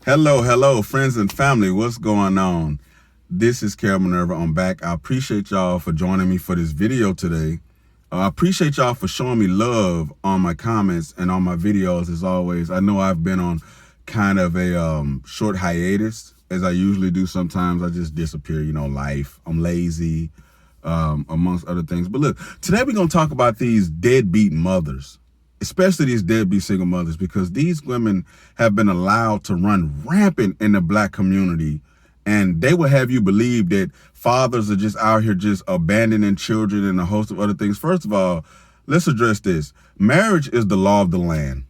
Hello, friends and family. What's going on? This is KaoMinerva. I'm back. I appreciate y'all for joining me for this video today. I appreciate y'all for showing me love on my comments and on my videos as always. I know I've been on kind of a short hiatus, as I usually do sometimes. I just disappear, life. I'm lazy, amongst other things. But look, today we're going to talk about these deadbeat mothers, especially these deadbeat single mothers, because these women have been allowed to run rampant in the black community. And they will have you believe that fathers are just out here just abandoning children and a host of other things. First of all, let's address this. Marriage is the law of the land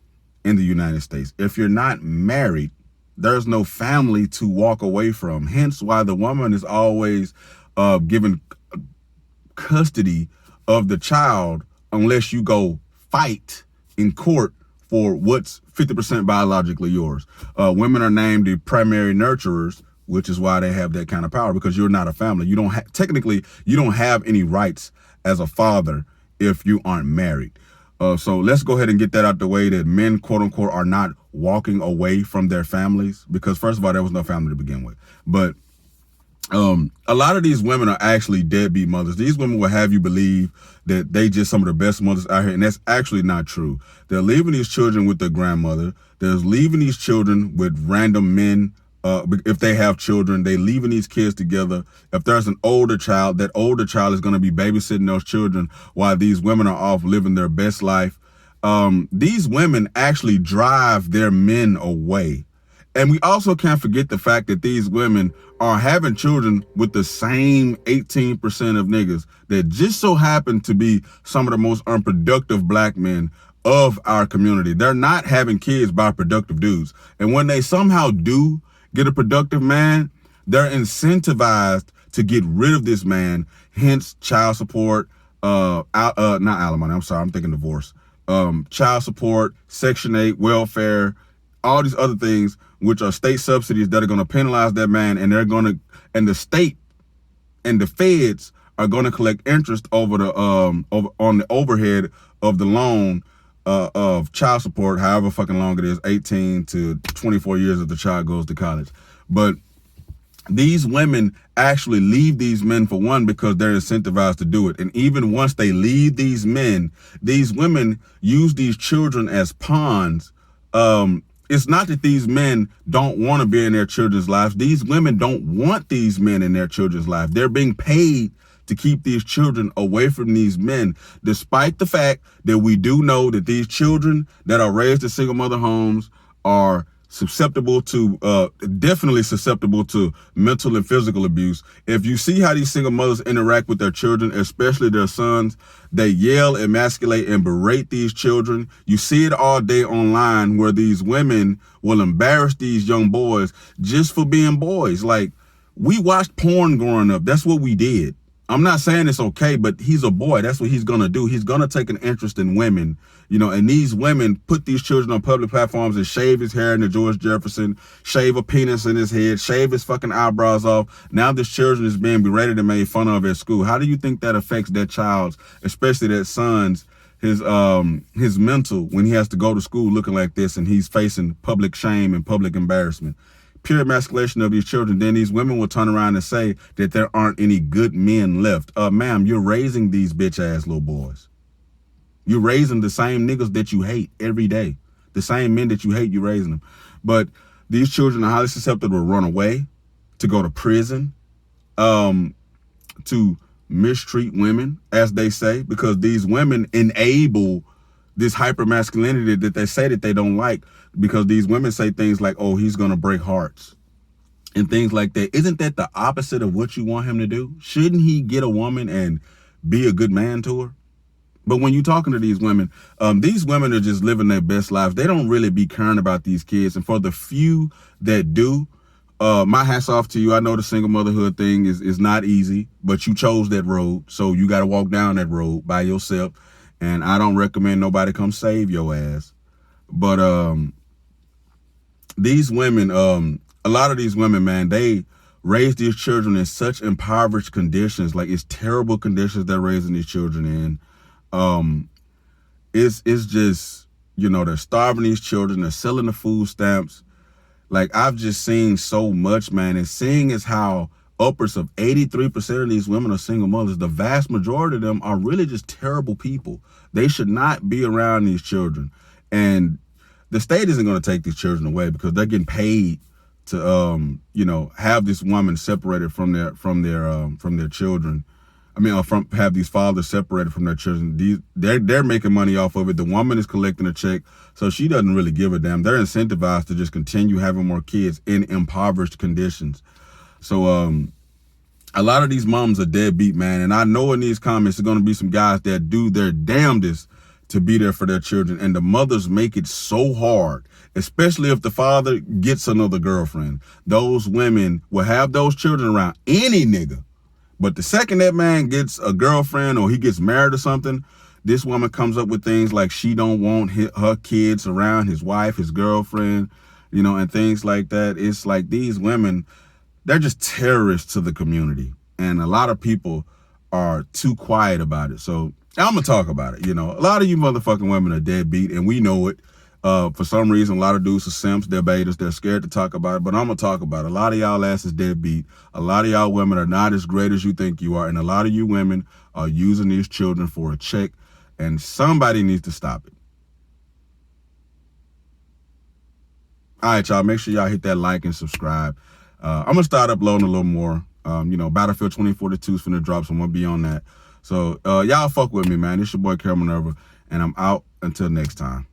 in the United States. If you're not married, there's no family to walk away from. Hence why the woman is always given custody of the child unless you go fight in court for what's 50% biologically yours. Women are named the primary nurturers, which is why they have that kind of power, because you're not a family. You don't technically, you don't have any rights as a father if you aren't married. So let's go ahead and get that out the way, that men, quote unquote, are not walking away from their families, because first of all, there was no family to begin with. But a lot of these women are actually deadbeat mothers. These women will have you believe that they just some of the best mothers out here, and that's actually not true. They're leaving these children with their grandmother. They're leaving these children with random men. If they have children, they leaving these kids together. If there's an older child, that older child is going to be babysitting those children while these women are off living their best life. These women actually drive their men away. And we also can't forget the fact that these women are having children with the same 18% of niggas that just so happen to be some of the most unproductive black men of our community. They're not having kids by productive dudes. And when they somehow do get a productive man, they're incentivized to get rid of this man, hence child support, not alimony, I'm sorry, I'm thinking divorce, child support, Section 8, welfare, all these other things, which are state subsidies that are going to penalize that man, and and the state and the feds are going to collect interest over the on the overhead of the loan of child support, however fucking long it is, 18 to 24 years if the child goes to college. But these women actually leave these men, for one, because they're incentivized to do it. And even once they leave these men, these women use these children as pawns. It's not that these men don't want to be in their children's lives. These women don't want these men in their children's life. They're being paid to keep these children away from these men, despite the fact that we do know that these children that are raised in single mother homes are susceptible to, definitely susceptible to mental and physical abuse. If you see how these single mothers interact with their children, especially their sons, they yell, emasculate, and berate these children. You see it all day online, where these women will embarrass these young boys just for being boys. Like, we watched porn growing up. That's what we did. I'm not saying it's okay, but he's a boy. That's what he's going to do. He's going to take an interest in women, and these women put these children on public platforms and shave his hair into George Jefferson, shave a penis in his head, shave his fucking eyebrows off. Now this children is being berated and made fun of at school. How do you think that affects that child's, especially that son's, his mental, when he has to go to school looking like this and he's facing public shame and public embarrassment? Pure emasculation of these children. Then these women will turn around and say that there aren't any good men left. Ma'am, you're raising these bitch ass little boys. You're raising the same niggas that you hate every day. The same men that you hate, you're raising them. But these children are highly susceptible to run away, to go to prison, to mistreat women, as they say, because these women enable this hyper masculinity that they say that they don't like, because these women say things like, oh, he's going to break hearts and things like that. Isn't that the opposite of what you want him to do? Shouldn't he get a woman and be a good man to her? But when you're talking to these women are just living their best lives. They don't really be caring about these kids. And for the few that do, my hat's off to you. I know the single motherhood thing is not easy, but you chose that road. So you got to walk down that road by yourself. And I don't recommend nobody come save your ass. But these women, a lot of these women, man, they raise these children in such impoverished conditions. Like, it's terrible conditions they're raising these children in. It's just, they're starving these children. They're selling the food stamps. Like, I've just seen so much, man. And seeing as how upwards of 83% of these women are single mothers, the vast majority of them are really just terrible people. They should not be around these children. And the state isn't going to take these children away because they're getting paid to, you know, have this woman separated from their children. I mean, have these fathers separated from their children. They're making money off of it. The woman is collecting a check, so she doesn't really give a damn. They're incentivized to just continue having more kids in impoverished conditions. So a lot of these moms are deadbeat, man. And I know in these comments there's going to be some guys that do their damnedest to be there for their children, and the mothers make it so hard, especially if the father gets another girlfriend. Those women will have those children around any nigga. But the second that man gets a girlfriend or he gets married or something, this woman comes up with things like she don't want her kids around his wife, his girlfriend, you know, and things like that. It's like these women, they're just terrorists to the community. And a lot of people are too quiet about it. So I'm going to talk about it. You know, a lot of you motherfucking women are deadbeat, and we know it. For some reason, a lot of dudes are simps, they're betas, they're scared to talk about it, but I'm going to talk about it. A lot of y'all asses deadbeat. A lot of y'all women are not as great as you think you are, and a lot of you women are using these children for a check, and somebody needs to stop it. All right, y'all, make sure y'all hit that like and subscribe. I'm going to start uploading a little more. You know, Battlefield 2042 is finna drop, so I'm going to be on that. So y'all fuck with me, man. It's your boy KaoMinerva, and I'm out until next time.